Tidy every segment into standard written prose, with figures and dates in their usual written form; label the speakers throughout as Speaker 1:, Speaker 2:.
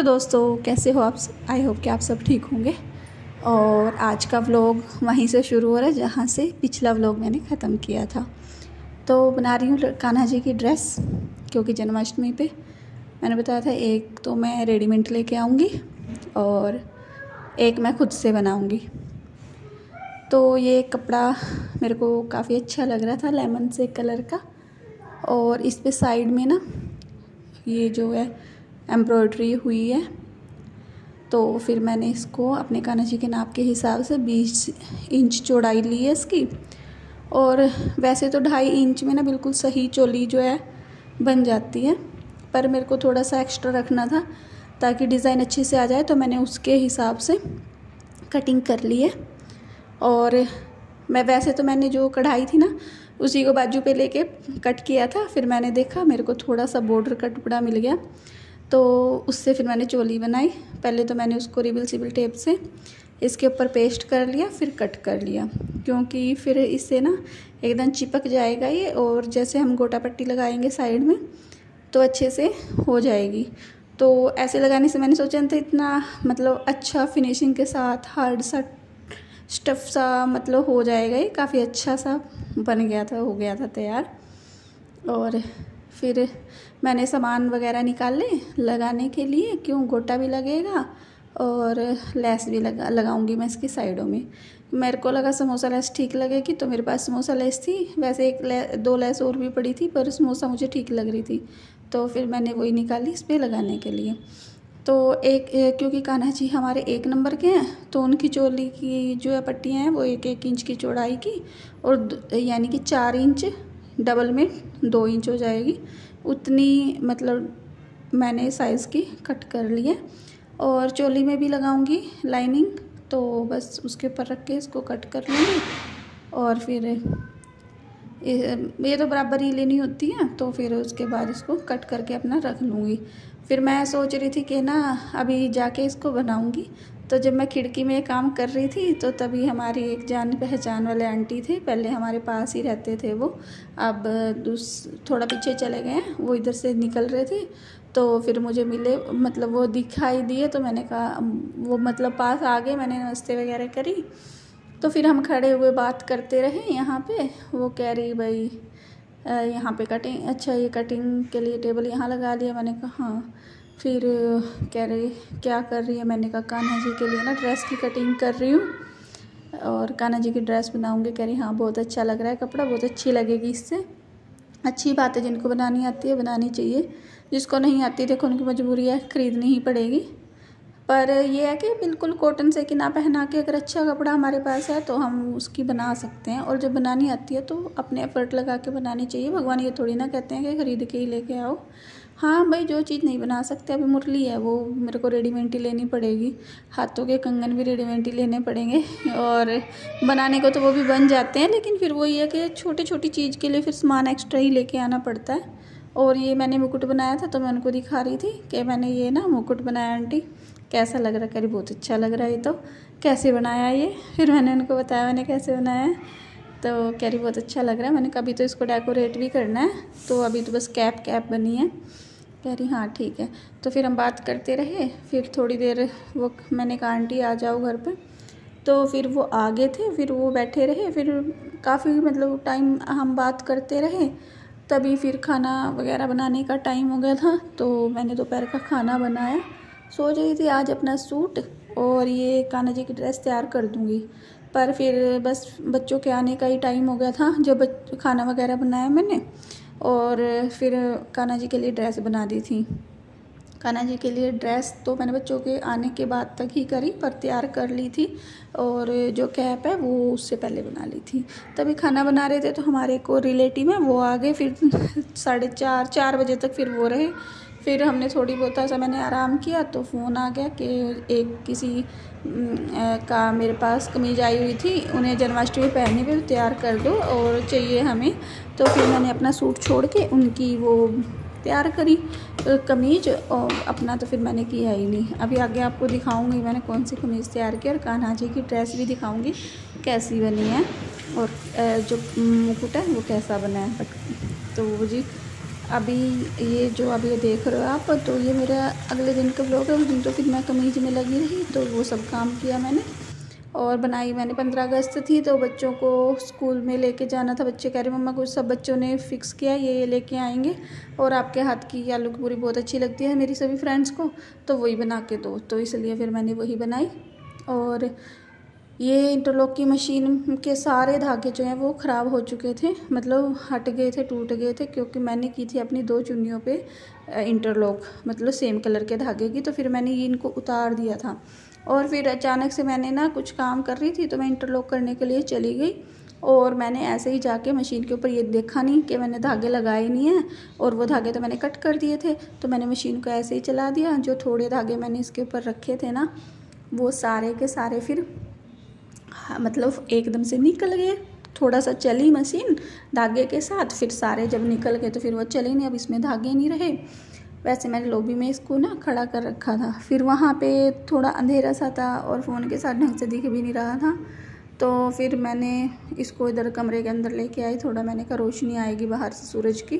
Speaker 1: Hello दोस्तों, कैसे हो आप? आई होप कि आप सब ठीक होंगे। और आज का व्लॉग वहीं से शुरू हो रहा है जहाँ से पिछला व्लॉग मैंने ख़त्म किया था। तो बना रही हूँ कान्हा जी की ड्रेस, क्योंकि जन्माष्टमी पे मैंने बताया था एक तो मैं रेडीमेड लेके आऊँगी और एक मैं खुद से बनाऊँगी। तो ये कपड़ा मेरे को काफ़ी अच्छा लग रहा था, लेमन से कलर का। और इस पे साइड में ना ये जो है एम्ब्रॉयडरी हुई है। तो फिर मैंने इसको अपने कान्हा जी के नाप के हिसाब से 20 इंच चौड़ाई ली है इसकी। और वैसे तो 2.5 इंच में ना बिल्कुल सही चोली जो है बन जाती है, पर मेरे को थोड़ा सा एक्स्ट्रा रखना था ताकि डिज़ाइन अच्छे से आ जाए, तो मैंने उसके हिसाब से कटिंग कर ली है। और मैंने जो कढ़ाई थी ना उसी को बाजू पे लेके कट किया था। फिर मैंने देखा मेरे को थोड़ा सा बॉर्डर का टुकड़ा मिल गया, तो उससे फिर मैंने चोली बनाई। पहले तो मैंने उसको रिबल टेप से इसके ऊपर पेस्ट कर लिया, फिर कट कर लिया, क्योंकि फिर इससे ना एकदम चिपक जाएगा ये। और जैसे हम गोटा पट्टी लगाएंगे साइड में तो अच्छे से हो जाएगी। तो ऐसे लगाने से मैंने सोचा था इतना मतलब अच्छा फिनिशिंग के साथ हार्ड सा स्टफ़ सा मतलब हो जाएगा, ये काफ़ी अच्छा सा बन गया था, हो गया था तैयार। और फिर मैंने सामान वगैरह निकाले लगाने के लिए, क्यों गोटा भी लगेगा और लेस भी लगाऊंगी मैं इसकी साइडों में। मेरे को लगा समोसा लेस ठीक लगेगी, तो मेरे पास समोसा लेस थी। वैसे 2 लेस और भी पड़ी थी, पर समोसा मुझे ठीक लग रही थी, तो फिर मैंने वही निकाली इस पर लगाने के लिए। तो क्योंकि कान्हा जी हमारे 1 नंबर के हैं, तो उनकी चोली की जो है पट्टियाँ हैं वो 1-1 इंच की चौड़ाई की, और यानी कि 4 इंच डबल में 2 इंच हो जाएगी, उतनी मतलब मैंने साइज़ की कट कर ली है। और चोली में भी लगाऊंगी लाइनिंग, तो बस उसके ऊपर रख के इसको कट कर लूँगी। और फिर ये तो बराबर ही लेनी होती है, तो फिर उसके बाद इसको कट करके अपना रख लूँगी। फिर मैं सोच रही थी कि ना अभी जाके इसको बनाऊँगी। तो जब मैं खिड़की में काम कर रही थी तो तभी हमारी एक जान पहचान वाले आंटी थे, पहले हमारे पास ही रहते थे वो, अब थोड़ा पीछे चले गए हैं, वो इधर से निकल रहे थे। तो फिर मुझे मिले, मतलब वो दिखाई दिए, तो मैंने कहा वो मतलब पास आ गए, मैंने नमस्ते वगैरह करी। तो फिर हम खड़े हुए बात करते रहे यहाँ पे। वो कह रही भाई यहाँ पे कटिंग, अच्छा ये कटिंग के लिए टेबल यहाँ लगा लिया। मैंने कहा हाँ। फिर कह रही क्या कर रही है? मैंने कहा कान्हा जी के लिए ना ड्रेस की कटिंग कर रही हूँ और कान्हा जी की ड्रेस बनाऊँगी। कह रही हाँ बहुत अच्छा लग रहा है कपड़ा, बहुत अच्छी लगेगी इससे। अच्छी बात है, जिनको बनानी आती है बनानी चाहिए, जिसको नहीं आती देखो उनकी मजबूरी है, ख़रीदनी ही पड़ेगी। पर ये है कि बिल्कुल कॉटन से कि ना पहना के अगर अच्छा कपड़ा हमारे पास है तो हम उसकी बना सकते हैं। और जब बनानी आती है तो अपने एफर्ट लगा के बनानी चाहिए। भगवान ये थोड़ी ना कहते हैं कि ख़रीद के ही लेके आओ। हाँ भाई, जो चीज़ नहीं बना सकते, अभी मुरली है वो मेरे को रेडीमेड ही लेनी पड़ेगी, हाथों के कंगन भी रेडीमेड ही लेने पड़ेंगे। और बनाने को तो वो भी बन जाते हैं, लेकिन फिर वही है कि छोटी छोटी चीज़ के लिए फिर सामान एक्स्ट्रा ही लेके आना पड़ता है। और ये मैंने मुकुट बनाया था, तो मैं उनको दिखा रही थी कि मैंने ये ना मुकुट बनाया, आंटी कैसा लग रहा है? कह रही बहुत अच्छा लग रहा है, ये तो कैसे बनाया ये? फिर मैंने उनको बताया मैंने कैसे बनाया है, तो कह रही बहुत अच्छा लग रहा है। मैंने कभी तो इसको डेकोरेट भी करना है, तो अभी तो बस कैप बनी है। कह रही हाँ ठीक है। तो फिर हम बात करते रहे। फिर थोड़ी देर वो मैंने कहा आंटी आ जाओ घर पर, तो फिर वो आ गए थे, फिर वो बैठे रहे। फिर काफ़ी मतलब टाइम हम बात करते रहे, तभी फिर खाना वगैरह बनाने का टाइम हो गया था। तो मैंने दोपहर का खाना बनाया। सोच रही थी आज अपना सूट और ये कान्हा जी की ड्रेस तैयार कर दूँगी, पर फिर बस बच्चों के आने का ही टाइम हो गया था जब खाना वगैरह बनाया मैंने। और फिर कान्हा जी के लिए ड्रेस बना दी थी। कान्हा जी के लिए ड्रेस तो मैंने बच्चों के आने के बाद तक ही करी, पर तैयार कर ली थी। और जो कैप है वो उससे पहले बना ली थी। तभी खाना बना रहे थे तो हमारे को रिलेटिव है वो आ गए। फिर 4:30 बजे तक फिर वो रहे। फिर हमने थोड़ी बहुत सा मैंने आराम किया, तो फ़ोन आ गया कि एक किसी का मेरे पास कमीज़ आई हुई थी, उन्हें जन्माष्टमी पहनने पे तैयार कर दो और चाहिए हमें। तो फिर मैंने अपना सूट छोड़ के उनकी वो तैयार करी कमीज़, और अपना तो फिर मैंने किया ही नहीं। अभी आगे आपको दिखाऊंगी मैंने कौन सी कमीज़ तैयार की, और कान्हा जी की ड्रेस भी दिखाऊंगी कैसी बनी है, और जो मुकुट है वो कैसा बना है। तो जी अभी ये जो अब ये देख रहे हो आप, तो ये मेरा अगले दिन का ब्लॉग है। उस दिन तो फिर मैं कमीज में लगी रही, तो वो सब काम किया मैंने और बनाई मैंने। 15 अगस्त थी तो बच्चों को स्कूल में लेके जाना था। बच्चे कह रहे मम्मा कुछ, सब बच्चों ने फ़िक्स किया ये लेके आएंगे और आपके हाथ की आलू की पूरी बहुत अच्छी लगती है मेरी सभी फ्रेंड्स को, तो वही बना के दो। तो इसलिए फिर मैंने वही बनाई। और ये इंटरलॉक की मशीन के सारे धागे जो हैं वो ख़राब हो चुके थे, मतलब हट गए थे, टूट गए थे, क्योंकि मैंने की थी अपनी 2 चुन्नियों पे इंटरलॉक, मतलब सेम कलर के धागे की। तो फिर मैंने ये इनको उतार दिया था और फिर अचानक से मैंने ना कुछ काम कर रही थी तो मैं इंटरलॉक करने के लिए चली गई और मैंने ऐसे ही जाके मशीन के ऊपर ये देखा नहीं कि मैंने धागे लगाए नहीं हैं, और वो धागे तो मैंने कट कर दिए थे। तो मैंने मशीन को ऐसे ही चला दिया। जो थोड़े धागे मैंने इसके ऊपर रखे थे ना, वो सारे के सारे फिर मतलब एकदम से निकल गए। थोड़ा सा चली मशीन धागे के साथ, फिर सारे जब निकल गए तो फिर वो चले नहीं, अब इसमें धागे नहीं रहे। वैसे मैंने लॉबी में इसको ना खड़ा कर रखा था। फिर वहाँ पे थोड़ा अंधेरा सा था और फ़ोन के साथ ढंग से दिख भी नहीं रहा था, तो फिर मैंने इसको इधर कमरे के अंदर लेके आई। थोड़ा मैंने कहा रोशनी आएगी बाहर से सूरज की,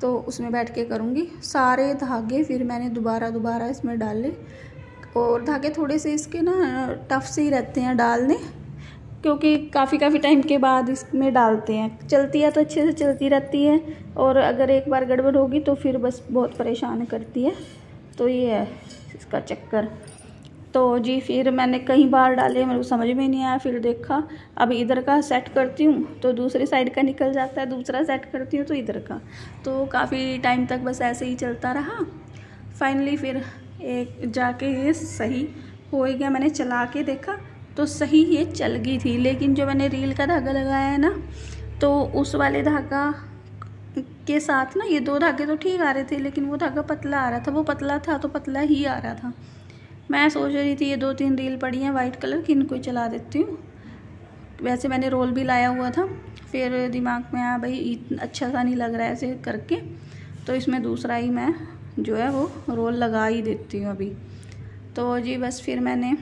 Speaker 1: तो उसमें बैठ के करूँगी। सारे धागे फिर मैंने दोबारा इसमें डाले, और धागे थोड़े से इसके ना टफ से ही रहते हैं डालने, क्योंकि काफ़ी टाइम के बाद इसमें डालते हैं। चलती है तो अच्छे से चलती रहती है, और अगर एक बार गड़बड़ होगी तो फिर बस बहुत परेशान करती है। तो ये है इसका चक्कर। तो जी फिर मैंने कई बार डाले, मेरे को समझ में नहीं आया। फिर देखा अब इधर का सेट करती हूँ तो दूसरी साइड का निकल जाता है, दूसरा सेट करती हूँ तो इधर का। तो काफ़ी टाइम तक बस ऐसे ही चलता रहा। फाइनली फिर एक जाके ये सही हो गया। मैंने चला के देखा तो सही ये चल गई थी, लेकिन जो मैंने रील का धागा लगाया है ना, तो उस वाले धागा के साथ ना ये 2 धागे तो ठीक आ रहे थे, लेकिन वो धागा पतला आ रहा था। वो पतला था तो पतला ही आ रहा था। मैं सोच रही थी ये 2-3 रील पड़ी हैं वाइट कलर की, इनको चला देती हूँ। वैसे मैंने रोल भी लाया हुआ था, फिर दिमाग में आया भाई अच्छा सा नहीं लग रहा है ऐसे करके, तो इसमें दूसरा ही मैं जो है वो रोल लगा ही देती हूँ अभी। तो जी बस फिर मैंने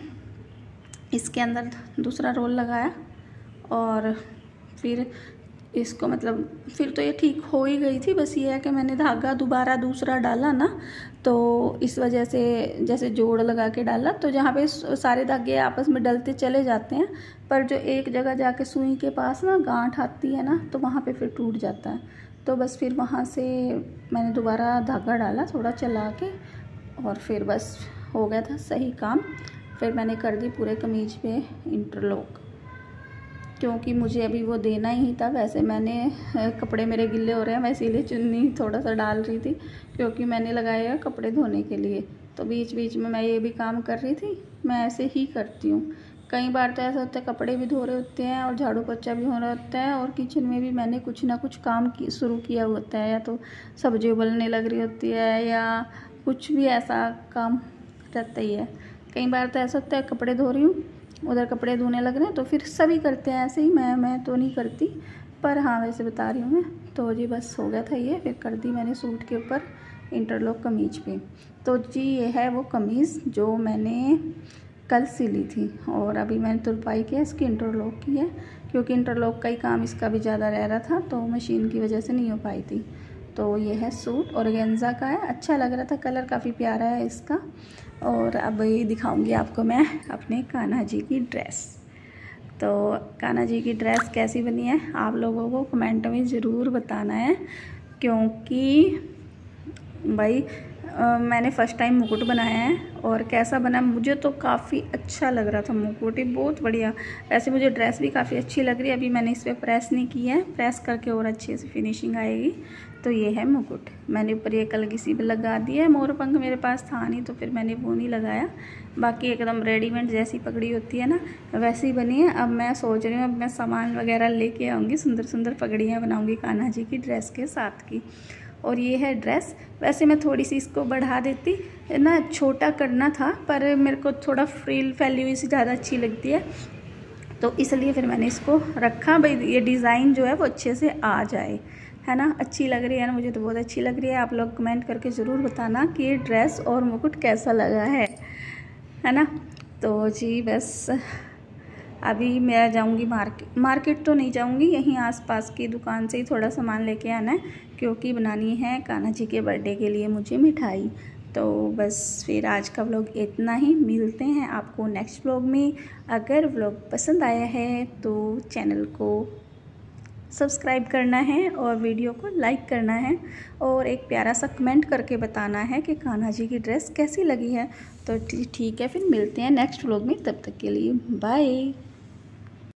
Speaker 1: इसके अंदर दूसरा रोल लगाया और फिर इसको मतलब फिर तो ये ठीक हो ही गई थी। बस ये है कि मैंने धागा दोबारा दूसरा डाला ना, तो इस वजह से जैसे जोड़ लगा के डाला, तो जहाँ पे सारे धागे आपस में डलते चले जाते हैं, पर जो एक जगह जाके सुई के पास ना गांठ आती है ना, तो वहाँ पे फिर टूट जाता है। तो बस फिर वहाँ से मैंने दोबारा धागा डाला थोड़ा चला के, और फिर बस हो गया था सही काम। फिर मैंने कर दी पूरे कमीज पे इंटरलॉक, क्योंकि मुझे अभी वो देना ही था। वैसे मैंने कपड़े मेरे गिल्ले हो रहे हैं, मैं इसीलिए चुन्नी थोड़ा सा डाल रही थी, क्योंकि मैंने लगाया कपड़े धोने के लिए। तो बीच में मैं ये भी काम कर रही थी। मैं ऐसे ही करती हूँ। कई बार तो ऐसा होता है कपड़े भी धो रहे होते हैं और झाड़ू पोछा भी हो रहा होता है, और किचन में भी मैंने कुछ ना कुछ काम शुरू किया होता है, या तो सब्जी उबलने लग रही होती है या कुछ भी ऐसा काम रहता ही है। कई बार तो ऐसा होता है कपड़े धो रही हूँ, उधर कपड़े धोने लग रहे हैं, तो फिर सभी करते हैं ऐसे ही। मैं तो नहीं करती, पर हाँ वैसे बता रही हूँ मैं। तो जी बस हो गया था ये, फिर कर दी मैंने सूट के ऊपर इंटरलॉक कमीज पे। तो जी ये है वो कमीज़ जो मैंने कल सिली थी, और अभी मैंने तुरपाई किया, इसकी इंटरलॉक की है, क्योंकि इंटरलॉक का ही काम इसका भी ज़्यादा रह रहा था, तो मशीन की वजह से नहीं हो पाई थी। तो ये है सूट, ऑर्गेन्जा का है, अच्छा लग रहा था, कलर काफ़ी प्यारा है इसका। और अब ये दिखाऊंगी आपको मैं अपने कान्हा जी की ड्रेस। तो कान्हा जी की ड्रेस कैसी बनी है आप लोगों को कमेंट में ज़रूर बताना है, क्योंकि भाई मैंने फ़र्स्ट टाइम मुकुट बनाया है, और कैसा बना मुझे तो काफ़ी अच्छा लग रहा था। मुकुट ही बहुत बढ़िया। वैसे मुझे ड्रेस भी काफ़ी अच्छी लग रही है। अभी मैंने इस पर प्रेस नहीं की है, प्रेस करके और अच्छे से फिनिशिंग आएगी। तो ये है मुकुट, मैंने ऊपर ये कलगी सी भी लगा दी है। मोर पंख मेरे पास था नहीं, तो फिर मैंने वो नहीं लगाया। बाकी एकदम रेडीमेड जैसी पगड़ी होती है ना, वैसी ही बनी है। अब मैं सोच रही हूँ अब मैं सामान वगैरह लेके आऊँगी, सुंदर सुंदर पगड़ियाँ बनाऊँगी कान्हा जी की ड्रेस के साथ की। और ये है ड्रेस। वैसे मैं थोड़ी सी इसको बढ़ा देती ना, छोटा करना था, पर मेरे को थोड़ा फ्रिल फैली हुई सी ज़्यादा अच्छी लगती है, तो इसलिए फिर मैंने इसको रखा। भाई ये डिज़ाइन जो है वो अच्छे से आ जाए, है ना। अच्छी लग रही है ना, मुझे तो बहुत अच्छी लग रही है। आप लोग कमेंट करके ज़रूर बताना कि ये ड्रेस और मुकुट कैसा लगा है ना। तो जी बस अभी मैं जाऊंगी मार्केट तो नहीं जाऊंगी, यहीं आसपास की दुकान से ही थोड़ा सामान लेके आना है, क्योंकि बनानी है कान्हा जी के बर्थडे के लिए मुझे मिठाई। तो बस फिर आज का व्लॉग इतना ही, मिलते हैं आपको नेक्स्ट व्लॉग में। अगर व्लॉग पसंद आया है तो चैनल को सब्सक्राइब करना है और वीडियो को लाइक करना है, और एक प्यारा सा कमेंट करके बताना है कि कान्हा जी की ड्रेस कैसी लगी है। तो ठीक है, फिर मिलते हैं नेक्स्ट व्लॉग में, तब तक के लिए बाय।